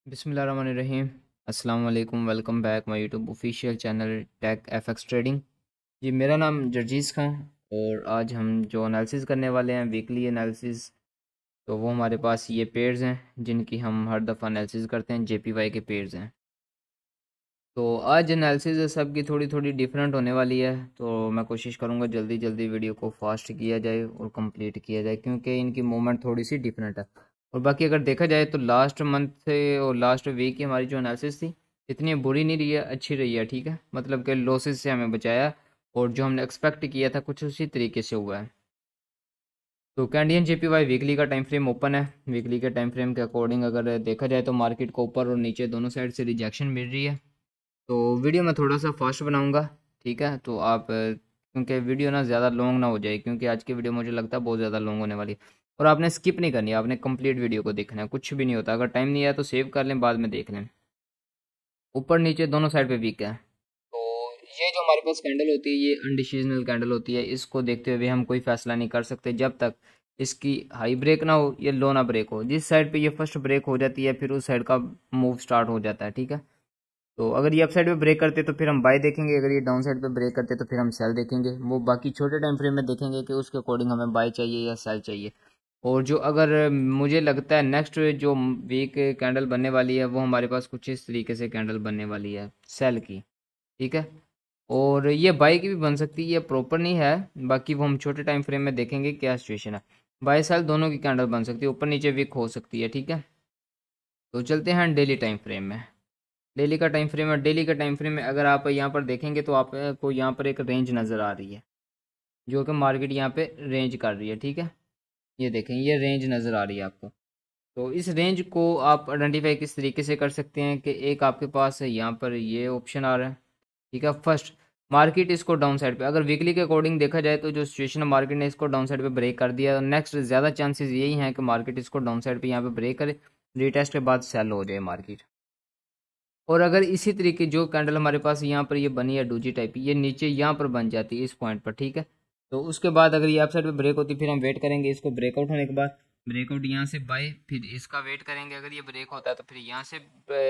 बिस्मिल्लाहिर्रहमानिर्रहीम। अस्सलाम वालेकुम। Welcome back my YouTube official channel tech FX trading. जी, मेरा नाम जर्जीस खां और आज हम जो एनालिसिस करने वाले हैं वीकली एनालिसिस, तो वो हमारे पास ये पेयर्स हैं जिनकी हम हर दफ़ा एनालिसिस करते हैं। जेपीवाई के पेयर्स हैं। तो आज एनालिसिस सब की थोड़ी थोड़ी डिफरेंट होने वाली है, तो मैं कोशिश करूँगा जल्दी जल्दी वीडियो को फास्ट किया जाए और कंप्लीट किया जाए क्योंकि इनकी मूवमेंट थोड़ी सी डिफरेंट है। और बाकी अगर देखा जाए तो लास्ट मंथ से और लास्ट वीक की हमारी जो एनालिसिस थी इतनी बुरी नहीं रही है, अच्छी रही है। ठीक है, मतलब कि लॉसेस से हमें बचाया और जो हमने एक्सपेक्ट किया था कुछ उसी तरीके से हुआ है। तो कैंडियन जेपीवाई वीकली का टाइम फ्रेम ओपन है। वीकली के टाइम फ्रेम के अकॉर्डिंग अगर देखा जाए तो मार्केट को ऊपर और नीचे दोनों साइड से रिजेक्शन मिल रही है। तो वीडियो मैं थोड़ा सा फास्ट बनाऊंगा। ठीक है, तो आप क्योंकि वीडियो ना ज़्यादा लॉन्ग ना हो जाए, क्योंकि आज की वीडियो मुझे लगता है बहुत ज़्यादा लॉन्ग होने वाली है। और आपने स्किप नहीं करनी है, आपने कंप्लीट वीडियो को देखना है। कुछ भी नहीं होता, अगर टाइम नहीं आया तो सेव कर लें, बाद में देख लें। ऊपर नीचे दोनों साइड पे वीक है। तो ये जो हमारे पास कैंडल होती है ये अनडिसीजनल कैंडल होती है। इसको देखते हुए हम कोई फैसला नहीं कर सकते जब तक इसकी हाई ब्रेक ना हो या लो ना ब्रेक हो। जिस साइड पे ये फर्स्ट ब्रेक हो जाती है फिर उस साइड का मूव स्टार्ट हो जाता है। ठीक है, तो अगर ये अप साइड पे ब्रेक करते तो फिर हम बाय देखेंगे, अगर ये डाउन साइड पे ब्रेक करते तो फिर हम सेल देखेंगे। वो बाकी छोटे टाइम फ्रेम में देखेंगे कि उसके अकॉर्डिंग हमें बाय चाहिए या सेल चाहिए। और जो अगर मुझे लगता है नेक्स्ट जो वीक कैंडल बनने वाली है वो हमारे पास कुछ इस तरीके से कैंडल बनने वाली है सेल की। ठीक है, और ये बाय की भी बन सकती है, ये प्रॉपर नहीं है, बाकी वो हम छोटे टाइम फ्रेम में देखेंगे क्या सिचुएशन है। बाय सेल दोनों की कैंडल बन सकती है, ऊपर नीचे वीक हो सकती है। ठीक है, तो चलते हैं डेली टाइम फ्रेम में। डेली का टाइम फ्रेम है। डेली का टाइम फ्रेम में अगर आप यहाँ पर देखेंगे तो आपको यहाँ पर एक रेंज नज़र आ रही है, जो कि मार्केट यहाँ पे रेंज कर रही है। ठीक है, ये देखें, ये रेंज नज़र आ रही है आपको। तो इस रेंज को आप आइडेंटिफाई किस तरीके से कर सकते हैं कि एक आपके पास है यहाँ पर ये ऑप्शन आ रहा है। ठीक है, फर्स्ट मार्केट इसको डाउन साइड पे, अगर वीकली के अकॉर्डिंग देखा जाए तो जो सिचुएशन है मार्केट ने इसको डाउन साइड पे ब्रेक कर दिया, नेक्स्ट ज़्यादा चांसेस यही हैं कि मार्केट इसको डाउन साइड पे यहाँ पे ब्रेक करे, रीटेस्ट के बाद सेल हो जाए मार्केट। और अगर इसी तरीके जो कैंडल हमारे पास यहाँ पर ये बनी है डोजी टाइप, ये नीचे यहाँ पर बन जाती है इस पॉइंट पर। ठीक है, तो उसके बाद अगर ये अप साइड पे ब्रेक होती फिर हम वेट करेंगे इसको ब्रेकआउट होने के बाद, ब्रेकआउट यहाँ से बाय, फिर इसका वेट करेंगे, अगर ये ब्रेक होता है तो फिर यहाँ से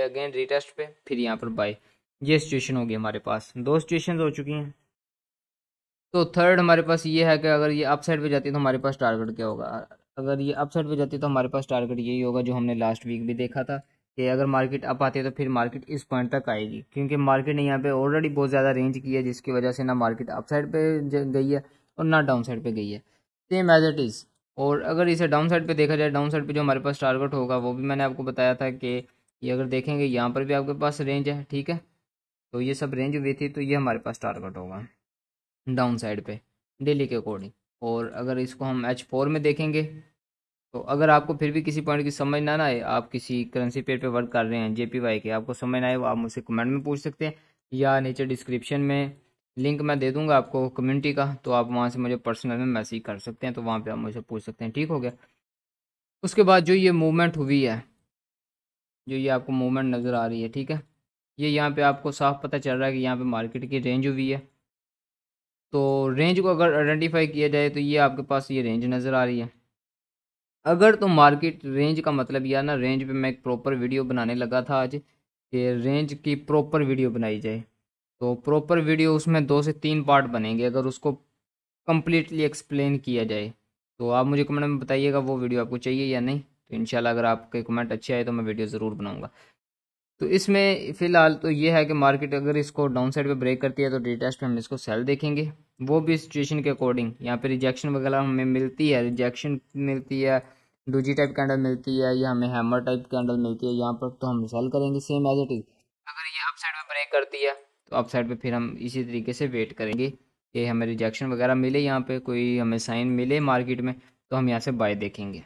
अगेन रिटेस्ट पे, फिर यहाँ पर बाय। ये सिचुएशन होगी हमारे पास, दो सिचुएशन हो चुकी हैं। तो थर्ड हमारे पास ये है कि अगर ये अप साइड पे जाती है तो हमारे पास टारगेट क्या होगा। अगर ये अप साइड पे जाती है तो हमारे पास टारगेट यही होगा जो हमने लास्ट वीक भी देखा था कि अगर मार्केट अप आती है तो फिर मार्केट इस पॉइंट तक आएगी, क्योंकि मार्केट ने यहाँ पे ऑलरेडी बहुत ज़्यादा रेंज की है, जिसकी वजह से ना मार्केट अप साइड पे गई है और ना डाउन साइड पे गई है, सेम एज इट इज़। और अगर इसे डाउन साइड पे देखा जाए, डाउन साइड पे जो हमारे पास टारगेट होगा वो भी मैंने आपको बताया था कि ये अगर देखेंगे यहाँ पर भी आपके पास रेंज है। ठीक है, तो ये सब रेंज हुई थी, तो ये हमारे पास टारगेट होगा डाउन साइड पे डेली के अकॉर्डिंग। और अगर इसको हम H4 में देखेंगे, तो अगर आपको फिर भी किसी पॉइंट की समझ ना आए, आप किसी करेंसी पेयर पे वर्क कर रहे हैं जेपीवाई के, आपको समझ ना आए, वो आप मुझसे कमेंट में पूछ सकते हैं या नीचे डिस्क्रिप्शन में लिंक मैं दे दूंगा आपको कम्युनिटी का, तो आप वहाँ से मुझे पर्सनल में मैसेज कर सकते हैं, तो वहाँ पे आप मुझसे पूछ सकते हैं। ठीक हो गया। उसके बाद जो ये मूवमेंट हुई है, जो ये आपको मूवमेंट नज़र आ रही है, ठीक है, ये यहाँ पे आपको साफ पता चल रहा है कि यहाँ पे मार्केट की रेंज हुई है। तो रेंज को अगर आइडेंटिफाई किया जाए तो ये आपके पास ये रेंज नज़र आ रही है। अगर तो मार्केट रेंज का मतलब यह ना, रेंज पे मैं एक प्रॉपर वीडियो बनाने लगा था आज कि रेंज की प्रॉपर वीडियो बनाई जाए, तो प्रॉपर वीडियो उसमें 2 से 3 पार्ट बनेंगे अगर उसको कम्प्लीटली एक्सप्लेन किया जाए। तो आप मुझे कमेंट में बताइएगा वो वीडियो आपको चाहिए या नहीं, तो इंशाल्लाह अगर आपके कमेंट अच्छे आए तो मैं वीडियो ज़रूर बनाऊंगा। तो इसमें फ़िलहाल तो ये है कि मार्केट अगर इसको डाउन साइड पे ब्रेक करती है तो रीटेस्ट पे हम इसको सेल देखेंगे, वो भी सिचुएशन के अकॉर्डिंग। यहाँ पे रिजेक्शन वगैरह हमें मिलती है, रिजेक्शन मिलती है, डोजी टाइप कैंडल मिलती है या हमें हैमर टाइप कैंडल मिलती है यहाँ पर, तो हम सेल करेंगे सेम एज इट इज़। अगर ये अप साइड पे ब्रेक करती है तो अप साइड पे फिर हम इसी तरीके से वेट करेंगे कि हमें रिजेक्शन वगैरह मिले, यहाँ पे कोई हमें साइन मिले मार्केट में, तो हम यहाँ से बाय देखेंगे।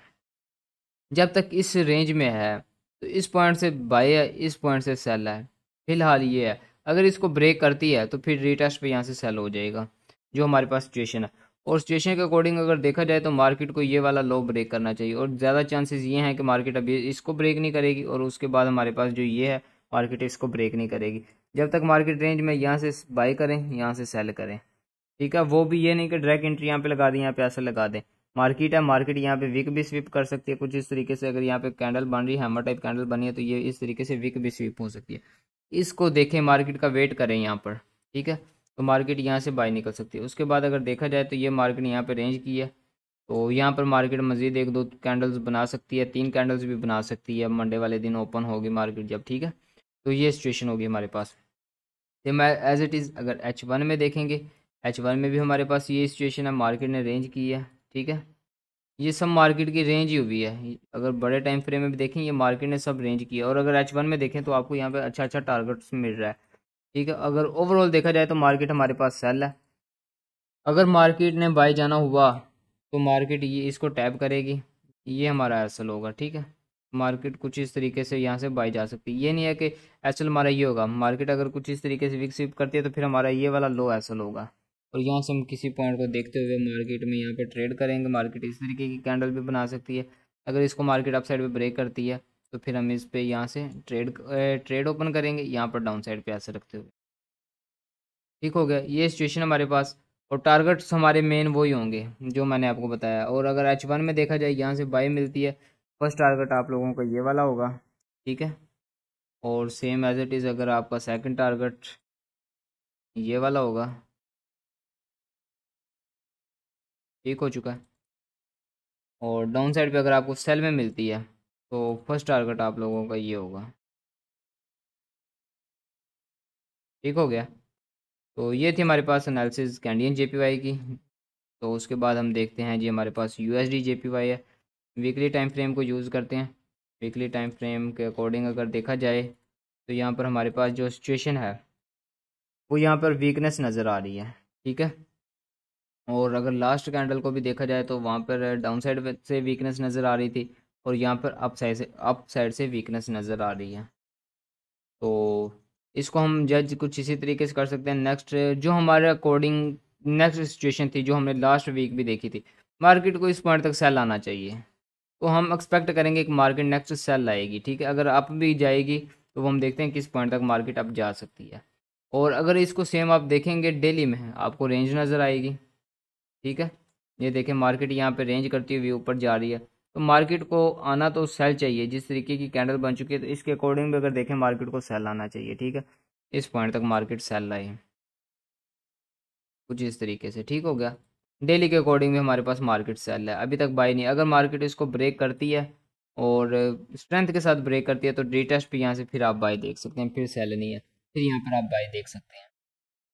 जब तक इस रेंज में है तो इस पॉइंट से बाय है, इस पॉइंट से सेल है, फिलहाल ये है। अगर इसको ब्रेक करती है तो फिर रीटेस्ट पे यहाँ से सेल हो जाएगा, जो हमारे पास सिचुएशन है। और सिचुएशन के अकॉर्डिंग अगर देखा जाए तो मार्केट को ये वाला लो ब्रेक करना चाहिए, और ज़्यादा चांसेस ये हैं कि मार्केट अभी इसको ब्रेक नहीं करेगी, और उसके बाद हमारे पास जो ये है मार्केट इसको ब्रेक नहीं करेगी। जब तक मार्केट रेंज में यहाँ से बाय करें, यहाँ से सेल करें। ठीक है, वो भी ये नहीं कि डायरेक्ट एंट्री यहाँ पे लगा दें, यहाँ पे ऐसे लगा दें, मार्केट है, मार्केट यहाँ पे विक भी स्विप कर सकती है कुछ इस तरीके से। अगर यहाँ पे कैंडल बन रही है, हैमर टाइप कैंडल बनी है, तो ये इस तरीके से विक भी स्विप हो सकती है। इसको देखें, मार्केट का वेट करें यहाँ पर, ठीक है, तो मार्केट यहाँ से बाय निकल सकती है। उसके बाद अगर देखा जाए तो ये मार्केट यहाँ पे रेंज की है, तो यहाँ पर मार्केट मजीद 1-2 कैंडल्स बना सकती है, 3 कैंडल्स भी बना सकती है। मंडे वाले दिन ओपन होगी मार्केट जब, ठीक है, तो ये सिचुएशन होगी हमारे पास। तो मैं एज इट इज़ अगर H1 में देखेंगे, H1 में भी हमारे पास ये सिचुएशन है, मार्केट ने रेंज की है, ठीक है, ये सब मार्केट की रेंज ही हुई है। अगर बड़े टाइम फ्रेम में भी देखें, ये मार्केट ने सब रेंज की है। और अगर H1 में देखें तो आपको यहाँ पे अच्छा अच्छा टारगेट्स मिल रहा है, ठीक है। अगर ओवरऑल देखा जाए तो मार्केट हमारे पास सेल है। अगर मार्केट ने बाय जाना हुआ तो मार्केट ये इसको टैप करेगी, ये हमारा एसएल होगा, ठीक है। मार्केट कुछ इस तरीके से यहाँ से बाय जा सकती है। ये नहीं है कि एसएल हमारा ये होगा। मार्केट अगर कुछ इस तरीके से विक स्विप करती है तो फिर हमारा ये वाला लो एसएल होगा। और यहाँ से हम किसी पॉइंट को देखते हुए मार्केट में यहाँ पे ट्रेड करेंगे। मार्केट इस तरीके की कैंडल भी बना सकती है। अगर इसको मार्केट अप साइड पे ब्रेक करती है तो फिर हम इस पे यहाँ से ट्रेड ओपन करेंगे, यहाँ पर डाउन साइड पे ऐसे रखते हुए, ठीक हो गया। ये सिचुएशन हमारे पास। और टारगेट्स हमारे मेन वही होंगे जो मैंने आपको बताया। और अगर H1 में देखा जाए, यहाँ से बाय मिलती है, फर्स्ट टारगेट आप लोगों का ये वाला होगा, ठीक है। और सेम एज इट इज़ अगर आपका सेकंड टारगेट ये वाला होगा, ठीक हो चुका है। और डाउन साइड पे अगर आपको सेल में मिलती है तो फर्स्ट टारगेट आप लोगों का ये होगा, ठीक हो गया। तो ये थी हमारे पास एनालिसिस कैंडियन JPY की। तो उसके बाद हम देखते हैं जी, हमारे पास USD JPY है। वीकली टाइम फ्रेम को यूज़ करते हैं। वीकली टाइम फ्रेम के अकॉर्डिंग अगर देखा जाए तो यहाँ पर हमारे पास जो सिचुएशन है वो यहाँ पर वीकनेस नज़र आ रही है, ठीक है। और अगर लास्ट कैंडल को भी देखा जाए तो वहाँ पर डाउन साइड से वीकनेस नज़र आ रही थी, और यहाँ पर अप साइड से वीकनेस नज़र आ रही है। तो इसको हम जज कुछ इसी तरीके से कर सकते हैं। नेक्स्ट जो हमारे अकॉर्डिंग नेक्स्ट सिचुएशन थी जो हमने लास्ट वीक भी देखी थी, मार्केट को इस पॉइंट तक सेल आना चाहिए। तो हम एक्सपेक्ट करेंगे कि मार्केट नेक्स्ट सेल लाएगी, ठीक है। अगर अप भी जाएगी तो वो हम देखते हैं किस पॉइंट तक मार्केट अप जा सकती है। और अगर इसको सेम आप देखेंगे डेली में, आपको रेंज नज़र आएगी, ठीक है। ये देखें, मार्केट यहाँ पे रेंज करती हुई ऊपर जा रही है। तो मार्केट को आना तो सेल चाहिए। जिस तरीके की कैंडल बन चुकी है तो इसके अकॉर्डिंग भी अगर देखें मार्केट को सेल आना चाहिए, ठीक है। इस पॉइंट तक मार्केट सेल लाए कुछ इस तरीके से, ठीक हो गया। डेली के अकॉर्डिंग भी हमारे पास मार्केट सेल है, अभी तक बाई नहीं। अगर मार्केट इसको ब्रेक करती है और स्ट्रेंथ के साथ ब्रेक करती है तो रीटेस्ट पे यहाँ से फिर आप बाई देख सकते हैं, फिर सेल नहीं है, फिर यहाँ पर आप बाई देख सकते हैं।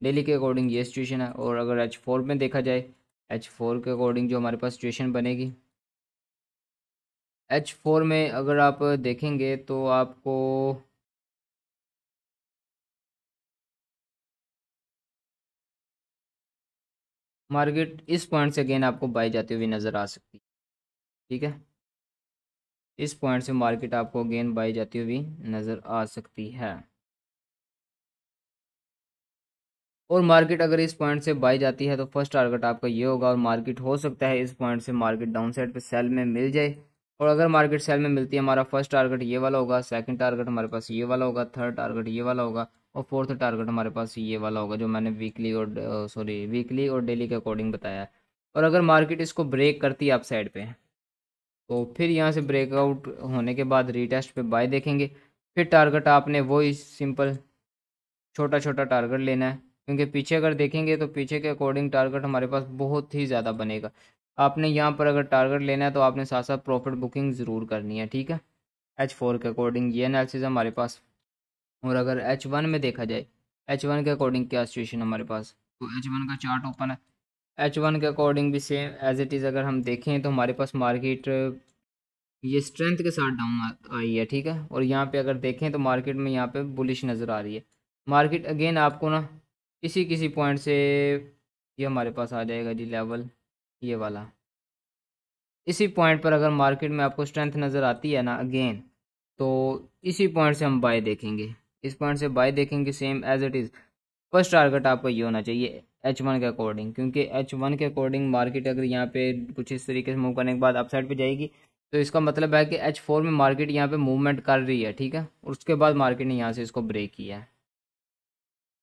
डेली के अकॉर्डिंग ये सिचुएशन है। और अगर H4 में देखा जाए, H4 के अकॉर्डिंग जो हमारे पास सिचुएशन बनेगी, H4 में अगर आप देखेंगे तो आपको मार्केट इस पॉइंट से अगेन आपको बाई जाती हुई नज़र आ सकती है, ठीक है। इस पॉइंट से मार्केट आपको अगेन बाई जाती हुई नज़र आ सकती है। और मार्केट अगर इस पॉइंट से बाई जाती है तो फर्स्ट टारगेट आपका ये होगा। और मार्केट हो सकता है इस पॉइंट से मार्केट डाउन साइड पे सेल में मिल जाए। और अगर मार्केट सेल में मिलती है, हमारा फर्स्ट टारगेट ये वाला होगा, सेकंड टारगेट हमारे पास ये वाला होगा, थर्ड टारगेट ये वाला होगा, और फोर्थ टारगेट हमारे पास ये वाला होगा जो मैंने वीकली और डेली के अकॉर्डिंग बताया है। और अगर मार्केट इसको ब्रेक करती है अप साइड पे तो फिर यहाँ से ब्रेकआउट होने के बाद रीटेस्ट पे बाय देखेंगे। फिर टारगेट आपने वही सिंपल छोटा छोटा टारगेट लेना है, क्योंकि पीछे अगर देखेंगे तो पीछे के अकॉर्डिंग टारगेट हमारे पास बहुत ही ज़्यादा बनेगा। आपने यहाँ पर अगर टारगेट लेना है तो आपने साथ साथ प्रॉफिट बुकिंग ज़रूर करनी है, ठीक है। H4 के अकॉर्डिंग ये एनालिसिस हमारे पास। और अगर H1 में देखा जाए, H1 के अकॉर्डिंग क्या सिचुएशन हमारे पास, तो H1 का चार्ट ओपन है। H1 के अकॉर्डिंग भी सेम एज इट इज़ अगर हम देखें तो हमारे पास मार्केट ये स्ट्रेंथ के साथ डाउन आई है, ठीक है। और यहाँ पे अगर देखें तो मार्केट में यहाँ पे बुलिश नज़र आ रही है। मार्केट अगेन आपको ना किसी किसी पॉइंट से ये हमारे पास आ जाएगा जी लेवल ये वाला। इसी पॉइंट पर अगर मार्केट में आपको स्ट्रेंथ नज़र आती है ना अगेन, तो इसी पॉइंट से हम बाय देखेंगे। इस पॉइंट से बाय देखेंगे same as it is. First target आपका ये होना चाहिए H1 के अकॉर्डिंग, क्योंकि H1 के अकॉर्डिंग मार्केट अगर यहाँ पे कुछ इस तरीके से मूव करने के बाद अपसाइड पे जाएगी तो इसका मतलब है कि H4 में मार्केट यहाँ पे मूवमेंट कर रही है, ठीक है। और उसके बाद मार्केट ने यहाँ से इसको ब्रेक किया है।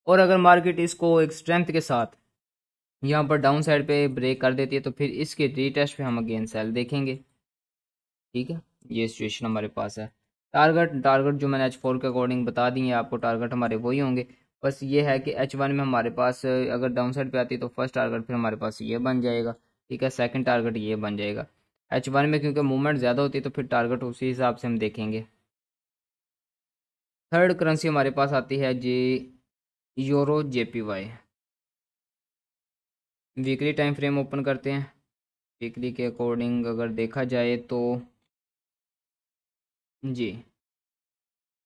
और अगर मार्केट इसको एक स्ट्रेंथ के साथ यहाँ पर डाउन साइड पे ब्रेक कर देती है तो फिर इसके रीटेस्ट पे हम अगेन सेल देखेंगे। ठीक है, ये सिचुएशन हमारे पास है। टारगेट टारगेट जो मैंने H4 के अकॉर्डिंग बता दी है आपको, टारगेट हमारे वही होंगे। बस ये है कि H1 में हमारे पास अगर डाउन साइड पे आती है तो फर्स्ट टारगेट फिर हमारे पास ये बन जाएगा। ठीक है, सेकंड टारगेट ये बन जाएगा। H1 में क्योंकि मूवमेंट ज़्यादा होती है तो फिर टारगेट उसी हिसाब से हम देखेंगे। थर्ड करेंसी हमारे पास आती है जी euro JPY। Weekly time frame open करते हैं। वीकली के अकॉर्डिंग अगर देखा जाए तो जी,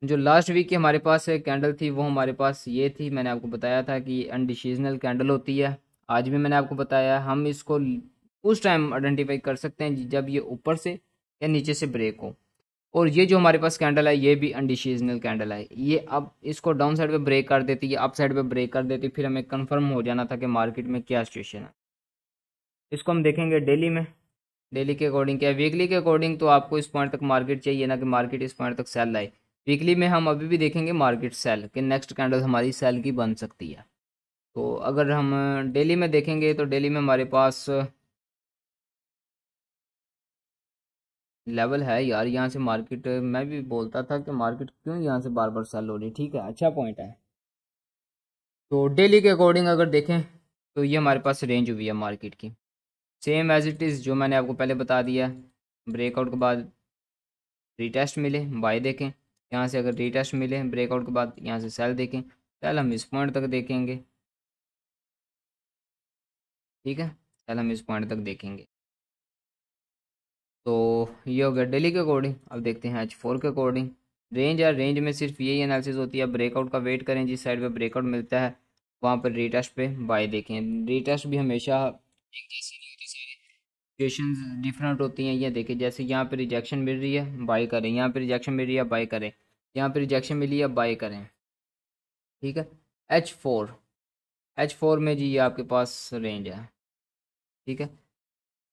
जो लास्ट वीक की हमारे पास कैंडल थी वो हमारे पास ये थी। मैंने आपको बताया था कि अनडिसीजनल कैंडल होती है। आज भी मैंने आपको बताया हम इसको उस टाइम आइडेंटिफाई कर सकते हैं जब ये ऊपर से या नीचे से ब्रेक हो। और ये जो हमारे पास कैंडल है ये भी अनडिसीजनल कैंडल है। ये अब इसको डाउन साइड पे ब्रेक कर देती है, अप साइड पे ब्रेक कर देती है, फिर हमें कंफर्म हो जाना था कि मार्केट में क्या सिचुएशन है। इसको हम देखेंगे डेली में। डेली के अकॉर्डिंग क्या है, वीकली के अकॉर्डिंग तो आपको इस पॉइंट तक मार्केट चाहिए ना कि मार्केट इस पॉइंट तक सेल लाए। वीकली में हम अभी भी देखेंगे मार्केट सेल कि नेक्स्ट कैंडल हमारी सेल की बन सकती है। तो अगर हम डेली में देखेंगे तो डेली में हमारे पास लेवल है यार। यहाँ से मार्केट, मैं भी बोलता था कि मार्केट क्यों यहाँ से बार बार सेल हो रही है। ठीक है, अच्छा पॉइंट है। तो डेली के अकॉर्डिंग अगर देखें तो ये हमारे पास रेंज हुई है मार्केट की, सेम एज इट इज़ जो मैंने आपको पहले बता दिया। ब्रेकआउट के बाद रीटेस्ट मिले बाय देखें, यहाँ से अगर रीटेस्ट मिले ब्रेकआउट के बाद यहाँ से सेल देखें। सेल हम इस पॉइंट तक देखेंगे। ठीक है, सेल हम इस पॉइंट तक देखेंगे। तो ये हो गया डेली के अकॉर्डिंग। अब देखते हैं H4 के अकॉर्डिंग। रेंज है, रेंज में सिर्फ यही एनालिसिस होती है, ब्रेकआउट का वेट करें, जिस साइड पे ब्रेकआउट मिलता है वहाँ पर रीटेस्ट पे बाय देखें। रीटेस्ट भी हमेशा एक जैसी नहीं होती, सिचुएशन डिफरेंट होती हैं। ये देखिए, जैसे यहाँ पे रिजेक्शन मिल रही है बाय करें, यहाँ पे रिजेक्शन मिल रही है बाय करें, यहाँ पे रिजेक्शन मिली है बाय करें। ठीक है, H4 में जी ये आपके पास रेंज है। ठीक है,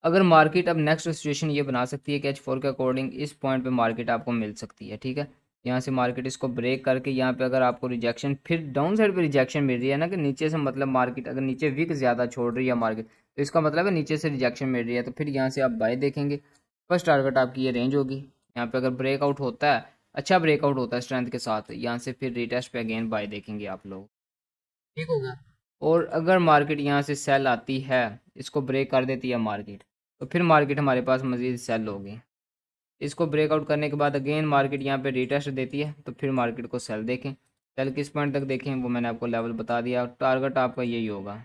अगर मार्केट अब नेक्स्ट सिचुएशन ये बना सकती है कि H4 के अकॉर्डिंग इस पॉइंट पे मार्केट आपको मिल सकती है। ठीक है, यहाँ से मार्केट इसको ब्रेक करके यहाँ पे अगर आपको रिजेक्शन, फिर डाउन साइड पे रिजेक्शन मिल रही है ना कि नीचे से, मतलब मार्केट अगर नीचे विक ज़्यादा छोड़ रही है मार्केट, तो इसका मतलब है नीचे से रिजेक्शन मिल रही है, तो फिर यहाँ से आप बाय देखेंगे। फर्स्ट टारगेट आपकी ये रेंज होगी। यहाँ पे अगर ब्रेकआउट होता है, अच्छा ब्रेकआउट होता है स्ट्रेंथ के साथ, यहाँ से फिर रिटेस्ट पे अगेन बाय देखेंगे आप लोग। ठीक होगा। और अगर मार्केट यहाँ से सेल आती है, इसको ब्रेक कर देती है मार्केट, तो फिर मार्केट हमारे पास मज़ीद सेल होगी। इसको ब्रेकआउट करने के बाद अगेन मार्केट यहाँ पे रिटेस्ट देती है तो फिर मार्केट को सेल देखें। सेल किस पॉइंट तक देखें वो मैंने आपको लेवल बता दिया। टारगेट आपका यही होगा।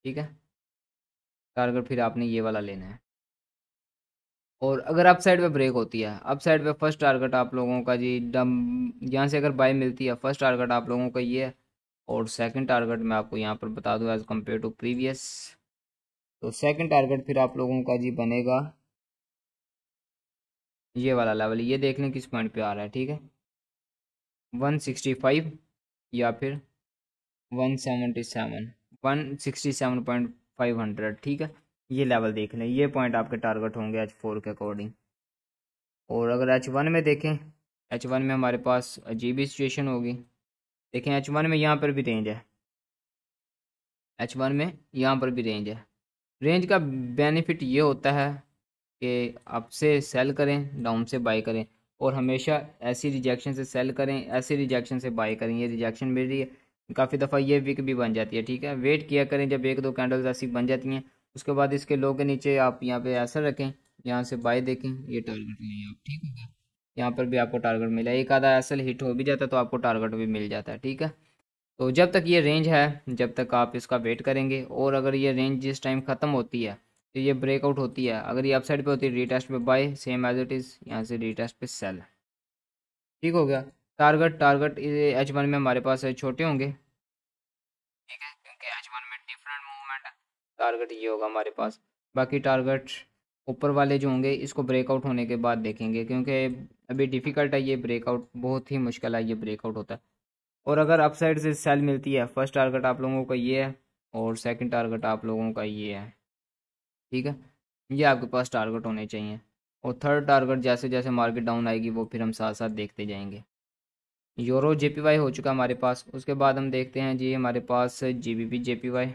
ठीक है, टारगेट फिर आपने ये वाला लेना है। और अगर अप साइड पे ब्रेक होती है, अप साइड पे फर्स्ट टारगेट आप लोगों का जी डम, यहाँ से अगर बाय मिलती है फर्स्ट टारगेट आप लोगों का ये है। और सेकंड टारगेट मैं आपको यहाँ पर बता दूँ एज़ कम्पेयर टू प्रीवियस। तो सेकंड टारगेट फिर आप लोगों का जी बनेगा ये वाला लेवल। ये देख लें किस पॉइंट पे आ रहा है। ठीक है, 165 या फिर 177, 167.500। ठीक है, ये लेवल देख लें, ये पॉइंट आपके टारगेट होंगे H4 के अकॉर्डिंग। और अगर H1 में देखें, H1 में हमारे पास अजीब ही सिचुएशन होगी। देखें H1 में यहाँ पर भी रेंज है, H1 में यहाँ पर भी रेंज है। रेंज का बेनिफिट ये होता है कि अप से सेल करें, डाउन से बाय करें, और हमेशा ऐसी रिजेक्शन से सेल करें, ऐसी रिजेक्शन से बाय करें। ये रिजेक्शन मिल रही है, काफ़ी दफ़ा ये वीक भी बन जाती है। ठीक है, वेट किया करें जब एक दो कैंडल्स ऐसी बन जाती हैं, उसके बाद इसके लो के नीचे आप यहाँ पे ऐसा रखें, यहाँ से बाय देखें, ये टारगेट लें आप। ठीक है, यहाँ पर भी आपको टारगेट मिला, एक आधा ऐसा हिट हो भी जाता है तो आपको टारगेट भी मिल जाता है। ठीक है, तो जब तक ये रेंज है, जब तक आप इसका वेट करेंगे। और अगर ये रेंज जिस टाइम ख़त्म होती है तो ये ब्रेकआउट होती है, अगर ये अपसाइड पे होती है रीटेस्ट पे buy, same as it is यहाँ से रीटेस्ट पे सेल। ठीक हो गया। टारगेट टारगेट H1 में हमारे पास छोटे होंगे। ठीक है, क्योंकि H1 में डिफरेंट मूवमेंट है। टारगेट ये होगा हमारे पास। बाकी टारगेट ऊपर वाले जो होंगे इसको ब्रेकआउट होने के बाद देखेंगे, क्योंकि अभी डिफ़िकल्ट है ये ब्रेकआउट, बहुत ही मुश्किल है ये ब्रेकआउट होता है। और अगर अपसाइड से सेल मिलती है, फर्स्ट टारगेट आप लोगों का ये है और सेकंड टारगेट आप लोगों का ये है। ठीक है, ये आपके पास टारगेट होने चाहिए। और थर्ड टारगेट जैसे जैसे मार्केट डाउन आएगी वो फिर हम साथ साथ देखते जाएंगे। यूरो JPY हो चुका हमारे पास। उसके बाद हम देखते हैं जी हमारे पास GBP JPY।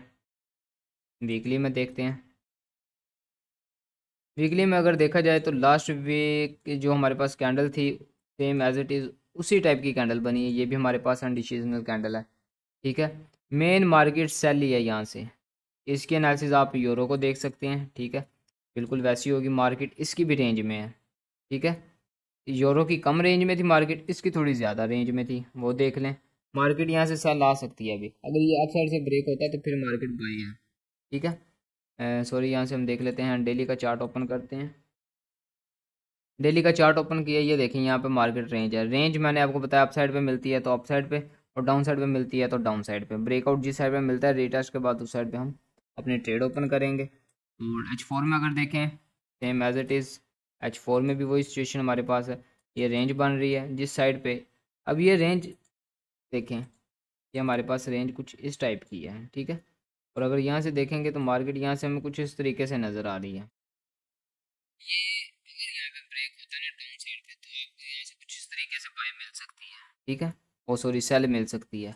वीकली में देखते हैं। वीकली में अगर देखा जाए तो लास्ट वीक जो हमारे पास कैंडल थी सेम एज इट इज़ उसी टाइप की कैंडल बनी है। ये भी हमारे पास अनडिसीजनल कैंडल है, ठीक है। मेन मार्केट सेल ही है यहाँ से। इसकी एनालिसिस आप यूरो को देख सकते हैं, ठीक है। बिल्कुल वैसी होगी मार्केट, इसकी भी रेंज में है, ठीक है। यूरो की कम रेंज में थी मार्केट, इसकी थोड़ी ज़्यादा रेंज में थी, वो देख लें। मार्केट यहाँ से सेल आ सकती है अभी, अगर ये अप साइड से ब्रेक होता है तो फिर मार्केट बाई है, ठीक है। सॉरी, यहाँ से हम देख लेते हैं, डेली का चार्ट ओपन करते हैं। डेली का चार्ट ओपन किया, ये देखें यहाँ पे मार्केट रेंज है। रेंज मैंने आपको बताया अप साइड पे मिलती है तो अप साइड पे, और डाउन साइड पे मिलती है तो डाउन साइड पे। ब्रेकआउट जिस साइड पे मिलता है रिटेस्ट के बाद उस साइड पे हम अपने ट्रेड ओपन करेंगे। और H4 में अगर देखें same as it is, H4 में भी वही सिचुएशन हमारे पास है। ये रेंज बन रही है जिस साइड पे, अब ये रेंज देखें, ये हमारे पास रेंज कुछ इस टाइप की है, ठीक है। और अगर यहाँ से देखेंगे तो मार्केट यहाँ से हमें कुछ इस तरीके से नज़र आ रही है। ये अगर यहाँ पे ब्रेक होता है ना डाउन साइड पे तो आपको यहाँ से कुछ इस तरीके से बाय मिल सकती है, ठीक है। ओ सॉरी, सेल मिल सकती है।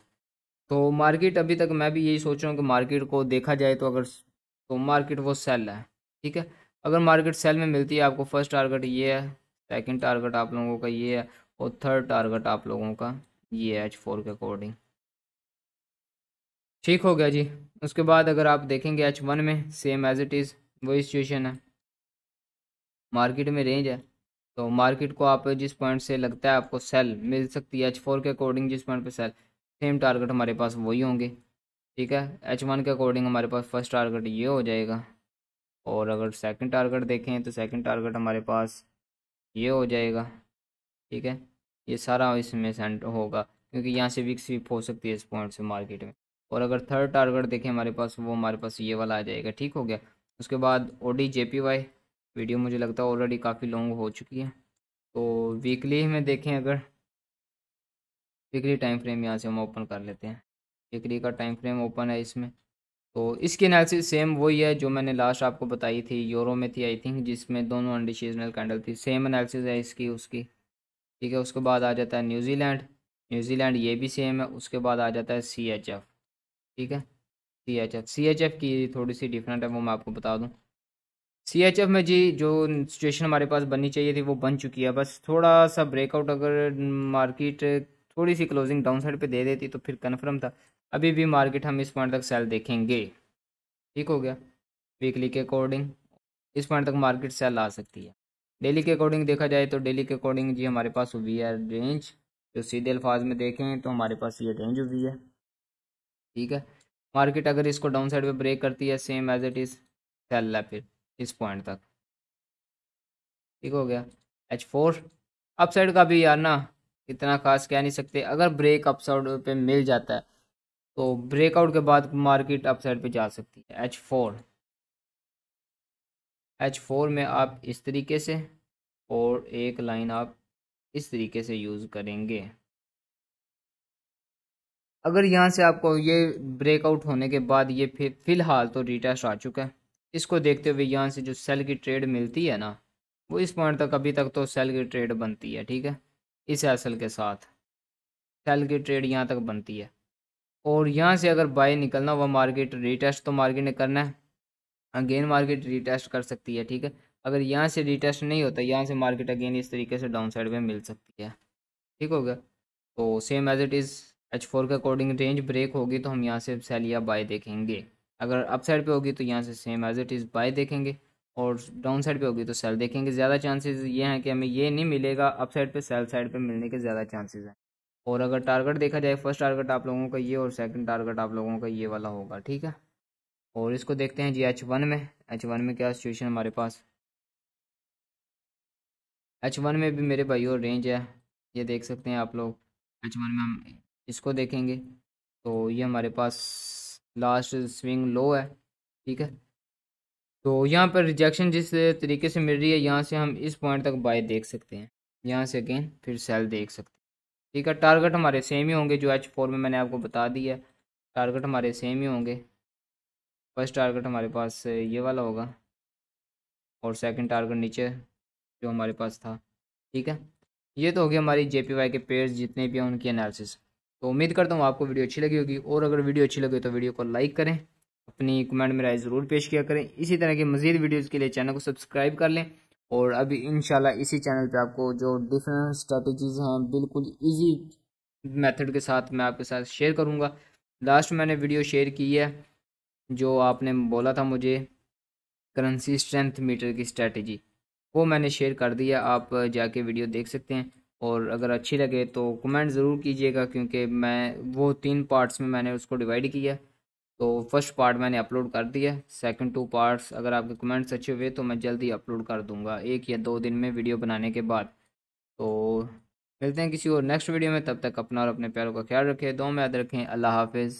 तो मार्केट अभी तक मैं भी यही सोच रहा हूँ कि मार्केट को देखा जाए तो अगर तो मार्केट वो सेल है, ठीक है। अगर मार्केट सेल में मिलती है आपको, फर्स्ट टारगेट ये है, सेकंड टारगेट आप लोगों का ये है, और थर्ड टारगेट आप लोगों का ये है H4 के अकॉर्डिंग, ठीक हो गया जी। उसके बाद अगर आप देखेंगे H1 में सेम एज इट इज़ वही सिचुएशन है। मार्केट में रेंज है तो मार्केट को आप जिस पॉइंट से लगता है आपको सेल मिल सकती है H4 के अकॉर्डिंग, जिस पॉइंट पे सेल, सेम टारगेट हमारे पास वही होंगे, ठीक है। H1 के अकॉर्डिंग हमारे पास फर्स्ट टारगेट ये हो जाएगा, और अगर सेकंड टारगेट देखें तो सेकंड टारगेट हमारे पास ये हो जाएगा, ठीक है। ये सारा इसमें सेंट होगा क्योंकि यहाँ से वीक स्वीप हो सकती है इस पॉइंट से मार्केट में। और अगर थर्ड टारगेट देखें हमारे पास, वो हमारे पास ये वाला आ जाएगा, ठीक हो गया। उसके बाद ODJPY वीडियो मुझे लगता है ऑलरेडी काफ़ी लॉन्ग हो चुकी है। तो वीकली में देखें, अगर वीकली टाइम फ्रेम यहाँ से हम ओपन कर लेते हैं। वीकली का टाइम फ्रेम ओपन है इसमें, तो इसकी एनालिसिस सेम वही है जो मैंने लास्ट आपको बताई थी, यूरो में थी आई थिंक, जिसमें दोनों अनडिसीजनल कैंडल थी। सेम एनालिसिस है इसकी उसकी, ठीक है। उसके बाद आ जाता है न्यूजीलैंड, न्यूजीलैंड ये भी सेम है। उसके बाद आ जाता है CHF, ठीक है। CHF की थोड़ी सी डिफरेंट है, वो मैं आपको बता दूं। CHF में जी जो सिचुएशन हमारे पास बननी चाहिए थी वो बन चुकी है, बस थोड़ा सा ब्रेकआउट अगर मार्केट थोड़ी सी क्लोजिंग डाउन साइड पे दे देती तो फिर कन्फर्म था। अभी भी मार्केट हम इस पॉइंट तक सेल देखेंगे, ठीक हो गया। वीकली के अकॉर्डिंग इस पॉइंट तक मार्केट सेल आ सकती है। डेली के अकॉर्डिंग देखा जाए तो डेली के अकॉर्डिंग जी हमारे पास हुई है रेंज, जो सीधे अल्फाज में देखें तो हमारे पास ये रेंज हुई है, ठीक है। मार्केट अगर इसको डाउन साइड पे ब्रेक करती है same as it is sell है फिर इस पॉइंट तक, ठीक हो गया। H4 अप साइड का भी यार ना इतना खास कह नहीं सकते, अगर ब्रेक अप साइड पे मिल जाता है तो ब्रेकआउट के बाद मार्केट अप साइड पे जा सकती है। H4 में आप इस तरीके से, और एक लाइन आप इस तरीके से यूज़ करेंगे। अगर यहाँ से आपको ये ब्रेकआउट होने के बाद ये फिर फ़िलहाल तो रिटेस्ट आ चुका है, इसको देखते हुए यहाँ से जो सेल की ट्रेड मिलती है ना, वो इस पॉइंट तक अभी तक तो सेल की ट्रेड बनती है, ठीक है। इस एसल के साथ सेल की ट्रेड यहाँ तक बनती है। और यहाँ से अगर बाय निकलना हुआ मार्केट रिटेस्ट तो मार्केट ने करना है, अगेन मार्केट रिटेस्ट कर सकती है, ठीक है। अगर यहाँ से रिटेस्ट नहीं होता, यहाँ से मार्केट अगेन इस तरीके से डाउन साइड में मिल सकती है, ठीक हो गया। तो same as it is H4 के अकॉर्डिंग रेंज ब्रेक होगी तो हम यहाँ से सेल या बाय देखेंगे। अगर अप साइड पे होगी तो यहाँ से same as it is buy देखेंगे, और डाउन साइड पे होगी तो सेल देखेंगे। ज़्यादा चांसेस ये हैं कि हमें ये नहीं मिलेगा अप साइड पे, सेल साइड पे मिलने के ज़्यादा चांसेस हैं। और अगर टारगेट देखा जाए, फर्स्ट टारगेट आप लोगों का ये और सेकंड टारगेट आप लोगों का ये वाला होगा, ठीक है। और इसको देखते हैं जी H1 में क्या सिचुएशन हमारे पास। H1 में भी मेरे भाई और रेंज है, ये देख सकते हैं आप लोग। H1 में हम इसको देखेंगे तो ये हमारे पास लास्ट स्विंग लो है, ठीक है। तो यहाँ पर रिजेक्शन जिस तरीके से मिल रही है, यहाँ से हम इस पॉइंट तक बाय देख सकते हैं, यहाँ से अगेन फिर सेल देख सकते हैं, ठीक है। टारगेट हमारे सेम ही होंगे जो H4 में मैंने आपको बता दिया है, टारगेट हमारे सेम ही होंगे। फर्स्ट टारगेट हमारे पास ये वाला होगा, और सेकंड टारगेट नीचे जो हमारे पास था, ठीक है। ये तो हो गया हमारी JPY के पेयर्स जितने भी हैं उनकी एनालिसिस। तो उम्मीद करता हूँ आपको वीडियो अच्छी लगी होगी, और अगर वीडियो अच्छी लगे तो वीडियो को लाइक करें, अपनी कमेंट में राय ज़रूर पेश किया करें। इसी तरह की मज़ीद वीडियोज़ के लिए चैनल को सब्सक्राइब कर लें। और अभी इंशाल्लाह इसी चैनल पे आपको जो डिफरेंट स्ट्रेटजीज़ हैं बिल्कुल इजी मेथड के साथ मैं आपके साथ शेयर करूँगा। लास्ट मैंने वीडियो शेयर की है जो आपने बोला था मुझे, करेंसी स्ट्रेंथ मीटर की स्ट्रेटजी, वो मैंने शेयर कर दिया। आप जाके वीडियो देख सकते हैं। और अगर अच्छी लगे तो कमेंट ज़रूर कीजिएगा, क्योंकि मैं वो 3 पार्ट्स में मैंने उसको डिवाइड किया। तो फर्स्ट पार्ट मैंने अपलोड कर दिया, सेकंड 2 पार्ट्स अगर आपके कमेंट्स अच्छे हुए तो मैं जल्दी अपलोड कर दूंगा 1 या 2 दिन में वीडियो बनाने के बाद। तो मिलते हैं किसी और नेक्स्ट वीडियो में, तब तक अपना और अपने प्यारों का ख्याल रखें, दुआ में याद रखें। अल्लाह हाफिज़।